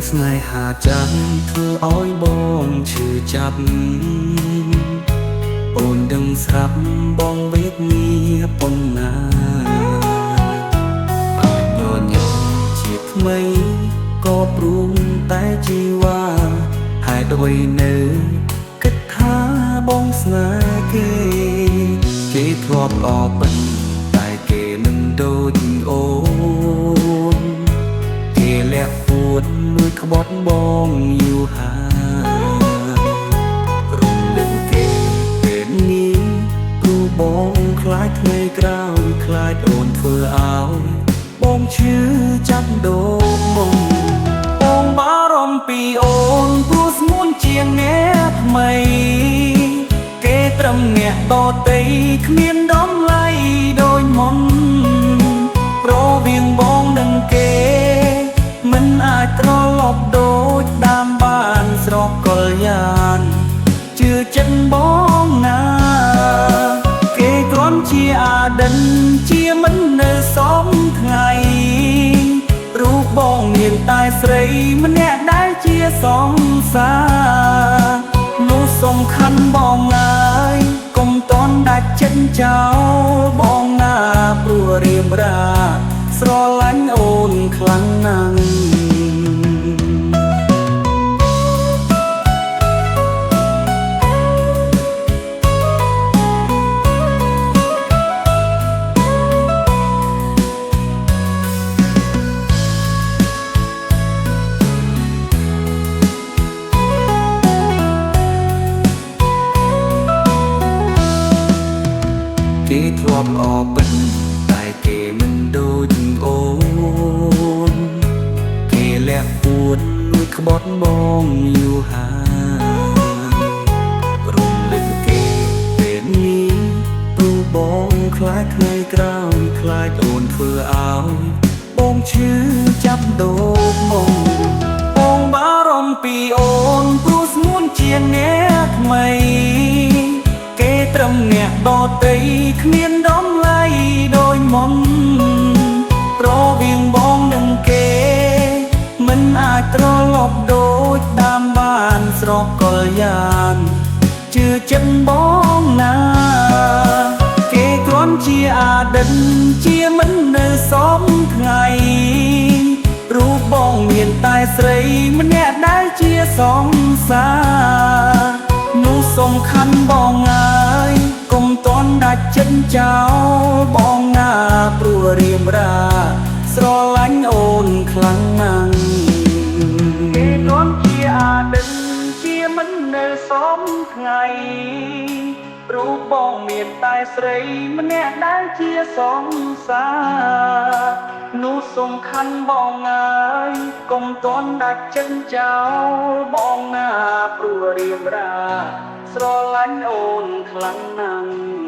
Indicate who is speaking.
Speaker 1: ស្នេហាចាំធ្វើឲ្យបងឈឺចាប់អូនដឹងស្រាប់បងវេទនាប៉ុណ្ណាញញឹមជាថ្មីក៏ព្រមតែជីវ៉ាហើយដូចនៅគិតថាបងស្នេហ៍គេធ្លាប់អបិនតែគេនឹងដូចអូនគេលះពួនមួយក្បត់បងយូរហើយរំលឹកគេពេលនេះព្រោះបងខ្លាចថ្ងៃក្រោយខ្លាចអូនធ្វើឲ្យបងឈឺចាប់ដូរមកបងបារម្ភពីអូនព្រោះស្ងួនជាងអ្នកថ្មីគេត្រឹមអ្នកដតីគ្មានដំឡៃដូចមុនប្រវាងបងនឹងគេមិនអាចត្រឡប់ដូចដើមបានស្រកកលយានជឿចិត្តបងណាគេគ្រាន់ជាអតីតជាមិននៅសមថ្ងៃរូបបងមានតែស្រីម្នាក់ដែលជាសង្សារនោះសំខាន់បងឡើយកុំតន់ដាច់ចិត្តចោលបងណាព្រោះរៀបរាស្រឡាញ់អូនខ្លាំងណាស់គេធ្លាប់អបិនតែគេមិនដូចអូនគេលះពួនមួយក្បត់បងយូរហើយរំលឹកគេពេលនេះព្រោះបងខ្លាចថ្ងៃក្រោយខ្លាចអូនធ្វើឲ្យបងឈឺចាប់ដូរមកបងបារម្ភពីអូនព្រោះស្ងួនជាអ្នកថ្មីគេត្រឹមអ្នកដតីគ្មានដំឡៃដូចមុនប្រវាងបងនឹងគេមិនអាចត្រឡប់ដូចដើមបានស្រកកលយានជឿចិត្តបងណាគេគ្រាន់ជាអតីតជាមិននៅសមថ្ងៃរូបបងមានតែស្រីម្នាក់ដែលជាសង្សារនោះសំខាន់បងអើយកុំតន់ដាច់ចិត្តចោលបងណាព្រោះរៀបរាស្រឡាញ់អូនខ្លាំងណាស់គេគ្រាន់ជាអតីតជាមិននៅសមថ្ងៃព្រោះបងមានតែស្រីម្នាក់ដែលជាសង្សារនោះសំខាន់បងអើយកុំតន់ដាច់ចិត្តចោលបងណាព្រោះរៀបរាស្រឡាញ់អូនខ្លាំងណាស់